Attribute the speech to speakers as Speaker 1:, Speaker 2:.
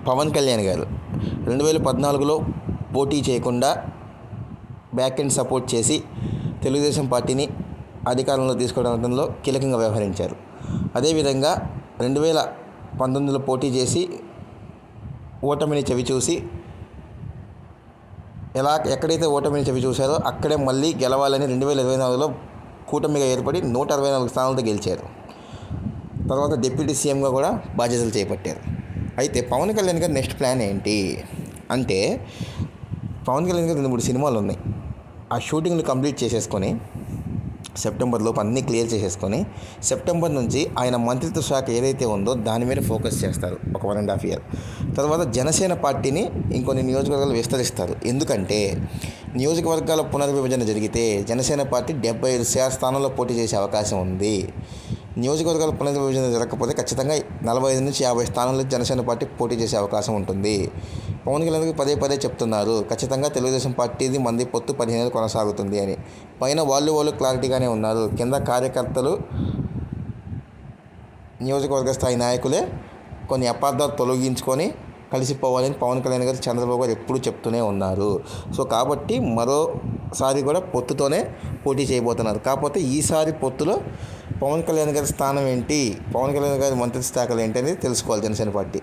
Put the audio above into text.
Speaker 1: పవన్ కళ్యాణ్ గారు 2014లో పోటీ చేయకుండా బ్యాక్ ఎండ్ సపోర్ట్ చేసి తెలుగుదేశం పార్టీని అధికారంలో తీసుకోవడంలో కీలకంగా వ్యవహరించారు. అదేవిధంగా 2019లో పోటీ చేసి ఓటమిని చవిచూసి ఎక్కడైతే ఓటమిని చవిచూశారో అక్కడే మళ్ళీ గెలవాలని 2024లో కూటమిగా ఏర్పడి 164 స్థానాలతో గెలిచారు. తర్వాత డిప్యూటీ సీఎంగా కూడా బాధ్యతలు చేపట్టారు. అయితే పవన్ కళ్యాణ్ గారి నెక్స్ట్ ప్లాన్ ఏంటి అంటే, పవన్ కళ్యాణ్ గారు 2-3 సినిమాలు ఉన్నాయి. ఆ షూటింగ్లు కంప్లీట్ చేసేసుకొని సెప్టెంబర్లోపు అన్నీ క్లియర్ చేసేసుకొని సెప్టెంబర్ నుంచి ఆయన మంత్రిత్వ శాఖ ఏదైతే ఉందో దాని మీద ఫోకస్ చేస్తారు ఒక 1.5 year. తర్వాత జనసేన పార్టీని ఇంకొన్ని నియోజకవర్గాలు విస్తరిస్తారు. ఎందుకంటే నియోజకవర్గాల పునర్విభజన జరిగితే జనసేన పార్టీ 75 స్థానాల్లో పోటీ చేసే అవకాశం ఉంది. నియోజకవర్గాల పునర్విభజన జరగకపోతే ఖచ్చితంగా 45 నుంచి 50 స్థానాల్లో జనసేన పార్టీ పోటీ చేసే అవకాశం ఉంటుంది. పవన్ కళ్యాణ్ పదే చెప్తున్నారు, ఖచ్చితంగా తెలుగుదేశం పార్టీది మంది పొత్తు 15 ఏళ్ళు కొనసాగుతుంది అని. పైన వాళ్ళు క్లారిటీగానే ఉన్నారు. కింద కార్యకర్తలు, నియోజకవర్గ స్థాయి నాయకులే కొన్ని అపార్థాలు తొలగించుకొని కలిసిపోవాలని పవన్ కళ్యాణ్ గారు, చంద్రబాబు గారు ఎప్పుడూ చెప్తూనే ఉన్నారు. సో కాబట్టి మరోసారి కూడా పొత్తుతోనే పోటీ చేయబోతున్నారు. కాకపోతే ఈసారి పొత్తులో పవన్ కళ్యాణ్ గారి స్థానం ఏంటి, పవన్ కళ్యాణ్ గారి మంత్రిత్వ శాఖలు ఏంటి అనేది తెలుసుకోవాలి జనసేన పార్టీ.